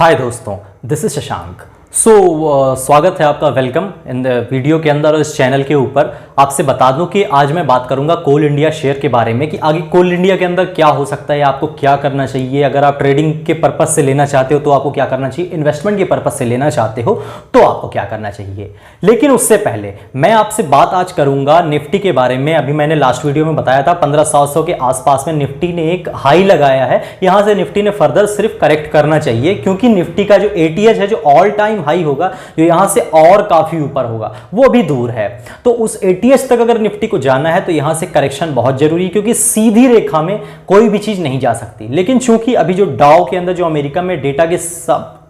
हाय दोस्तों, this is Shashank. स्वागत है आपका, वेलकम इन द वीडियो के अंदर और इस चैनल के ऊपर। आपसे बता दूं कि आज मैं बात करूंगा कोल इंडिया शेयर के बारे में कि आगे कोल इंडिया के अंदर क्या हो सकता है, आपको क्या करना चाहिए। अगर आप ट्रेडिंग के पर्पज से लेना चाहते हो तो आपको क्या करना चाहिए, इन्वेस्टमेंट के पर्पज से लेना चाहते हो तो आपको क्या करना चाहिए। लेकिन उससे पहले मैं आपसे बात आज करूंगा निफ्टी के बारे में। अभी मैंने लास्ट वीडियो में बताया था 15,700 के आसपास में निफ्टी ने एक हाई लगाया है। यहां से निफ्टी ने फर्दर सिर्फ करेक्ट करना चाहिए, क्योंकि निफ्टी का जो एटीएच है, जो ऑल टाइम हाई होगा, जो यहां से और काफी ऊपर होगा, वो भी दूर है। तो उस एटीएच तक अगर निफ्टी को जाना है तो यहां से करेक्शन बहुत जरूरी है, क्योंकि सीधी रेखा में कोई भी चीज नहीं जा सकती। लेकिन चूंकि अभी जो डाउ के अंदर, जो अमेरिका में डेटा के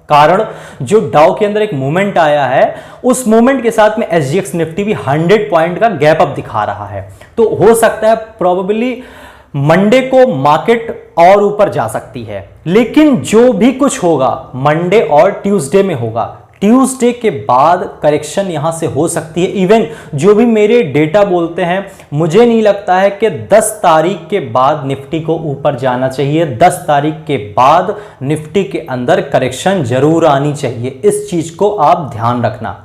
कारण जो डाउ के अंदर एक मूवमेंट आया है, उस मूवमेंट के साथ में एसजीएक्स निफ्टी भी 100 पॉइंट का गैप अप दिखा रहा है। तो हो सकता है प्रोबेबली मंडे को मार्केट और ऊपर जा सकती है। लेकिन जो भी कुछ होगा मंडे और ट्यूसडे में होगा। ट्यूसडे के बाद करेक्शन यहां से हो सकती है। इवन जो भी मेरे डेटा बोलते हैं, मुझे नहीं लगता है कि 10 तारीख के बाद निफ्टी को ऊपर जाना चाहिए। 10 तारीख के बाद निफ्टी के अंदर करेक्शन जरूर आनी चाहिए। इस चीज को आप ध्यान रखना।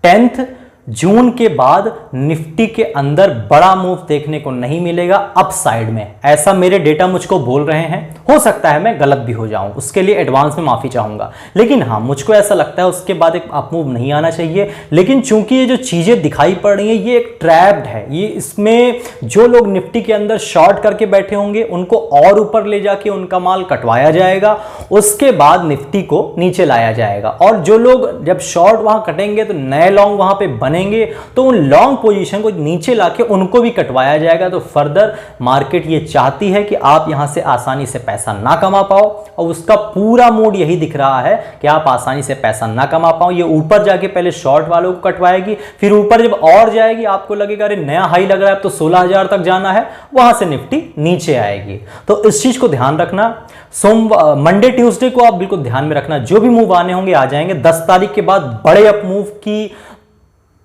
10 जून के बाद निफ्टी के अंदर बड़ा मूव देखने को नहीं मिलेगा अपसाइड में, ऐसा मेरे डेटा मुझको बोल रहे हैं। हो सकता है मैं गलत भी हो जाऊं, उसके लिए एडवांस में माफी चाहूंगा। लेकिन हाँ, मुझको ऐसा लगता है उसके बाद एक अप मूव नहीं आना चाहिए। लेकिन चूंकि ये जो चीजें दिखाई पड़ रही है, ये एक ट्रैप्ड है। ये इसमें जो लोग निफ्टी के अंदर शॉर्ट करके बैठे होंगे, उनको और ऊपर ले जाके उनका माल कटवाया जाएगा। उसके बाद निफ्टी को नीचे लाया जाएगा। और जो लोग जब शॉर्ट वहां कटेंगे तो नए लॉन्ग वहां पे बनेंगे, तो उन लॉन्ग पोजीशन को नीचे लाके उनको भी कटवाया जाएगा। तो फर्दर मार्केट ये चाहती है कि आप यहां से आसानी से पैसा ना कमा पाओ, और उसका पूरा मूड यही दिख रहा है कि आप आसानी से पैसा ना कमा पाओ। ये ऊपर जाके पहले शॉर्ट वालों को कटवाएगी, फिर ऊपर जब और जाएगी, आपको लगेगा अरे नया हाई लग रहा है, अब तो 16,000 तक जाना है, वहां से निफ्टी नीचे आएगी। तो इस चीज को ध्यान रखना। मंडे ट्यूसडे को आप बिल्कुल ध्यान में रखना। जो भी मूव आने होंगे आ जाएंगे। 10 तारीख के बाद बड़े अप मूव की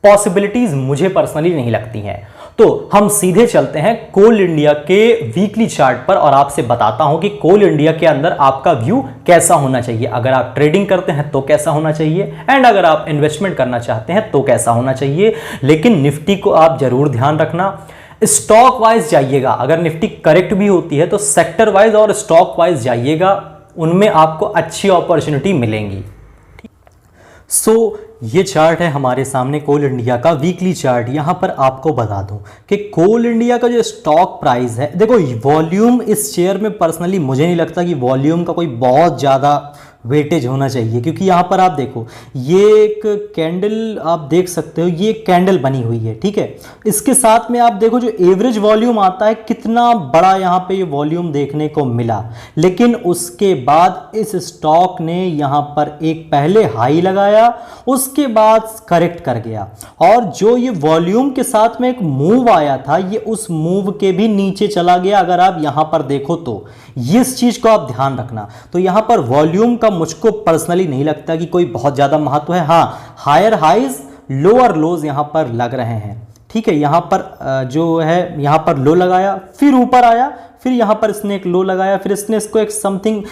पॉसिबिलिटीज मुझे पर्सनली नहीं लगती हैं। तो हम सीधे चलते हैं कोल इंडिया के वीकली चार्ट पर, और आपसे बताता हूं कि कोल इंडिया के अंदर आपका व्यू कैसा होना चाहिए। अगर आप ट्रेडिंग करते हैं तो कैसा होना चाहिए, एंड अगर आप इन्वेस्टमेंट करना चाहते हैं तो कैसा होना चाहिए। लेकिन निफ्टी को आप जरूर ध्यान रखना। स्टॉक वाइज जाइएगा। अगर निफ्टी करेक्ट भी होती है तो सेक्टर वाइज और स्टॉक वाइज जाइएगा, उनमें आपको अच्छी अपॉर्चुनिटी मिलेंगी। ये चार्ट है हमारे सामने कोल इंडिया का वीकली चार्ट। यहां पर आपको बता दूं कि कोल इंडिया का जो स्टॉक प्राइस है, देखो वॉल्यूम इस शेयर में पर्सनली मुझे नहीं लगता कि वॉल्यूम का कोई बहुत ज़्यादा वेटेज होना चाहिए, क्योंकि यहां पर आप देखो ये एक कैंडल आप देख सकते हो, ये एक कैंडल बनी हुई है, ठीक है। इसके साथ में आप देखो जो एवरेज वॉल्यूम आता है, कितना बड़ा यहां पे ये वॉल्यूम देखने को मिला। लेकिन उसके बाद इस स्टॉक ने यहां पर एक पहले हाई लगाया, उसके बाद करेक्ट कर गया, और जो ये वॉल्यूम के साथ में एक मूव आया था, ये उस मूव के भी नीचे चला गया। अगर आप यहां पर देखो तो इस चीज को आप ध्यान रखना। तो यहां पर वॉल्यूम का मुझको पर्सनली नहीं लगता कि कोई बहुत ज्यादा महत्व है। हां, हायर हाइज लोअर लोज यहां पर लग रहे हैं, ठीक है। यहां पर जो है, यहां पर लो लगाया, फिर ऊपर आया, फिर यहां पर इसने एक लो लगाया, फिर इसने इसको एक समथिंग,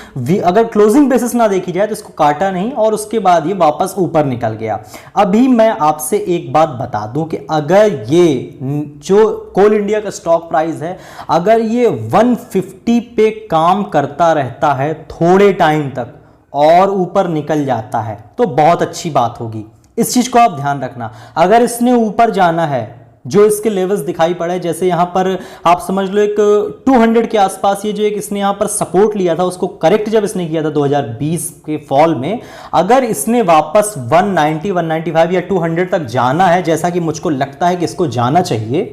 अगर क्लोजिंग बेसिस ना देखी जाए तो इसको काटा नहीं, और उसके बाद ये वापस ऊपर निकल गया। अभी मैं आपसे एक बात बता दूं कि अगर ये जो कोल इंडिया का स्टॉक प्राइस है, अगर ये 150 पे काम करता रहता है थोड़े टाइम तक और ऊपर निकल जाता है तो बहुत अच्छी बात होगी। इस चीज को आप ध्यान रखना। अगर इसने ऊपर जाना है, जो इसके लेवल्स दिखाई पड़े, जैसे यहां पर आप समझ लो एक 200 के आसपास, ये जो एक इसने यहां पर सपोर्ट लिया था, उसको करेक्ट जब इसने किया था 2020 के फॉल में, अगर इसने वापस 190, 195 या 200 तक जाना है, जैसा कि मुझको लगता है कि इसको जाना चाहिए,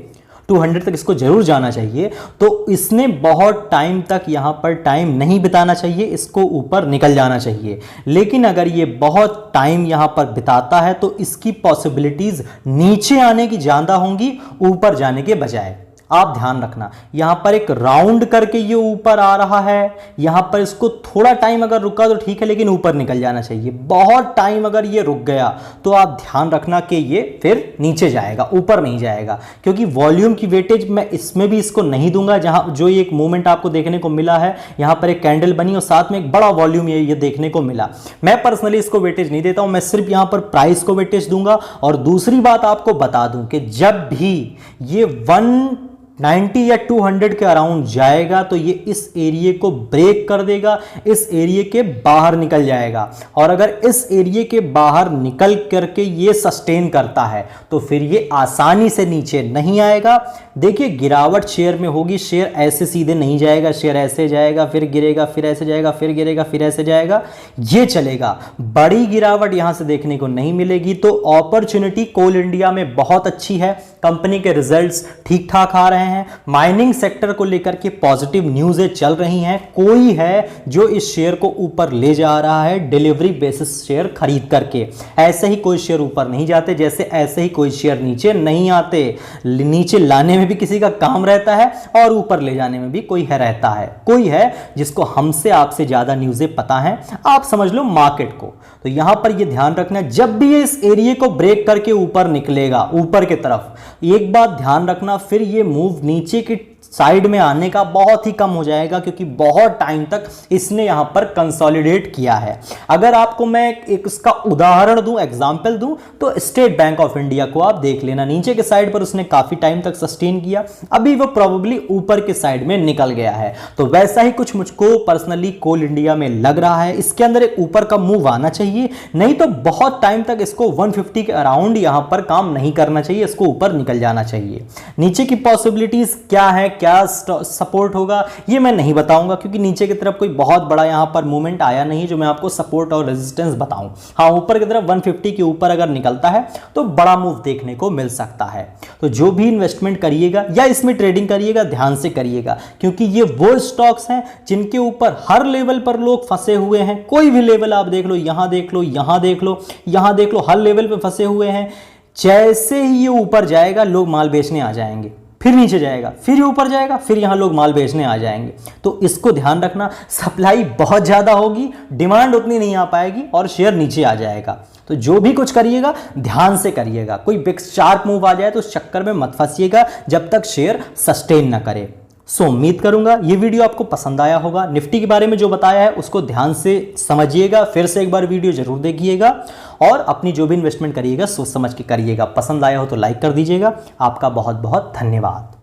200 तक इसको जरूर जाना चाहिए, तो इसने बहुत टाइम तक यहां पर टाइम नहीं बिताना चाहिए, इसको ऊपर निकल जाना चाहिए। लेकिन अगर ये बहुत टाइम यहां पर बिताता है तो इसकी पॉसिबिलिटीज नीचे आने की ज्यादा होंगी ऊपर जाने के बजाय। आप ध्यान रखना, यहां पर एक राउंड करके ये ऊपर आ रहा है, यहां पर इसको थोड़ा टाइम अगर रुका तो ठीक है, लेकिन ऊपर निकल जाना चाहिए। बहुत टाइम अगर ये रुक गया तो आप ध्यान रखना कि ये फिर नीचे जाएगा, ऊपर नहीं जाएगा, क्योंकि वॉल्यूम की वेटेज मैं इसमें भी इसको नहीं दूंगा। जहां जो ये एक मूवमेंट आपको देखने को मिला है, यहां पर एक कैंडल बनी और साथ में एक बड़ा वॉल्यूम ये देखने को मिला, मैं पर्सनली इसको वेटेज नहीं देता हूं, मैं सिर्फ यहां पर प्राइस को वेटेज दूंगा। और दूसरी बात आपको बता दूं कि जब भी ये 190 या 200 के अराउंड जाएगा तो ये इस एरिया को ब्रेक कर देगा, इस एरिया के बाहर निकल जाएगा। और अगर इस एरिया के बाहर निकल करके ये सस्टेन करता है तो फिर ये आसानी से नीचे नहीं आएगा। देखिए गिरावट शेयर में होगी, शेयर ऐसे सीधे नहीं जाएगा, शेयर ऐसे जाएगा, फिर गिरेगा, फिर ऐसे जाएगा, फिर गिरेगा, फिर ऐसे जाएगा, ये चलेगा। बड़ी गिरावट यहां से देखने को नहीं मिलेगी। तो अपॉर्चुनिटी कोल इंडिया में बहुत अच्छी है, कंपनी के रिजल्ट्स ठीक ठाक आ रहे हैं, माइनिंग सेक्टर को लेकर के पॉजिटिव न्यूज़ें चल रही हैं। कोई है जो इस शेयर को ऊपर ले जा रहा है डिलीवरी बेसिस शेयर खरीद करके, ऐसे ही कोई शेयर ऊपर नहीं जाते, जैसे ऐसे ही कोई शेयर नीचे नहीं आते। नीचे लाने में भी किसी का काम रहता है और ऊपर ले जाने में भी कोई है रहता है, कोई है जिसको हमसे आपसे ज्यादा न्यूज़ें पता हैं, आप समझ लो मार्केट को। तो यहां पर ये ध्यान रखना, जब भी ये इस एरिया को ब्रेक करके ऊपर निकलेगा ऊपर की तरफ, एक बात ध्यान रखना, फिर ये मूव नीचे की साइड में आने का बहुत ही कम हो जाएगा, क्योंकि बहुत टाइम तक इसने यहां पर कंसोलिडेट किया है। अगर आपको मैं एक इसका उदाहरण दूं, एग्जांपल दूं, तो स्टेट बैंक ऑफ इंडिया को आप देख लेना, नीचे के साइड पर उसने काफी टाइम तक सस्टेन किया, अभी वो प्रोबेबली ऊपर के साइड में निकल गया है। तो वैसा ही कुछ मुझको पर्सनली कोल इंडिया में लग रहा है, इसके अंदर एक ऊपर का मूव आना चाहिए, नहीं तो बहुत टाइम तक इसको 150 के अराउंड यहां पर काम नहीं करना चाहिए, इसको ऊपर निकल जाना चाहिए। नीचे की पॉसिबिलिटीज क्या है, क्या सपोर्ट होगा, ये मैं नहीं बताऊंगा, क्योंकि नीचे की तरफ कोई बहुत बड़ा यहां पर मूवमेंट आया नहीं जो मैं आपको सपोर्ट और रेजिस्टेंस बताऊं। हाँ, ऊपर की तरफ 150 के ऊपर अगर निकलता है तो बड़ा मूव देखने को मिल सकता है। तो जो भी इन्वेस्टमेंट करिएगा या इसमें ट्रेडिंग करिएगा, ध्यान से करिएगा, क्योंकि ये वो स्टॉक्स हैं जिनके ऊपर हर लेवल पर लोग फंसे हुए हैं। कोई भी लेवल आप देख लो, यहां देख लो, यहां देख लो, यहां देख लो, हर लेवल पर फंसे हुए हैं। जैसे ही ये ऊपर जाएगा लोग माल बेचने आ जाएंगे, फिर नीचे जाएगा, फिर ऊपर जाएगा, फिर यहां लोग माल बेचने आ जाएंगे। तो इसको ध्यान रखना, सप्लाई बहुत ज्यादा होगी, डिमांड उतनी नहीं आ पाएगी और शेयर नीचे आ जाएगा। तो जो भी कुछ करिएगा ध्यान से करिएगा, कोई बिग शार्प मूव आ जाए तो उस चक्कर में मत फंसिएगा जब तक शेयर सस्टेन ना करे। सो उम्मीद करूंगा ये वीडियो आपको पसंद आया होगा। निफ्टी के बारे में जो बताया है उसको ध्यान से समझिएगा, फिर से एक बार वीडियो जरूर देखिएगा और अपनी जो भी इन्वेस्टमेंट करिएगा सोच समझ के करिएगा। पसंद आया हो तो लाइक कर दीजिएगा। आपका बहुत बहुत धन्यवाद।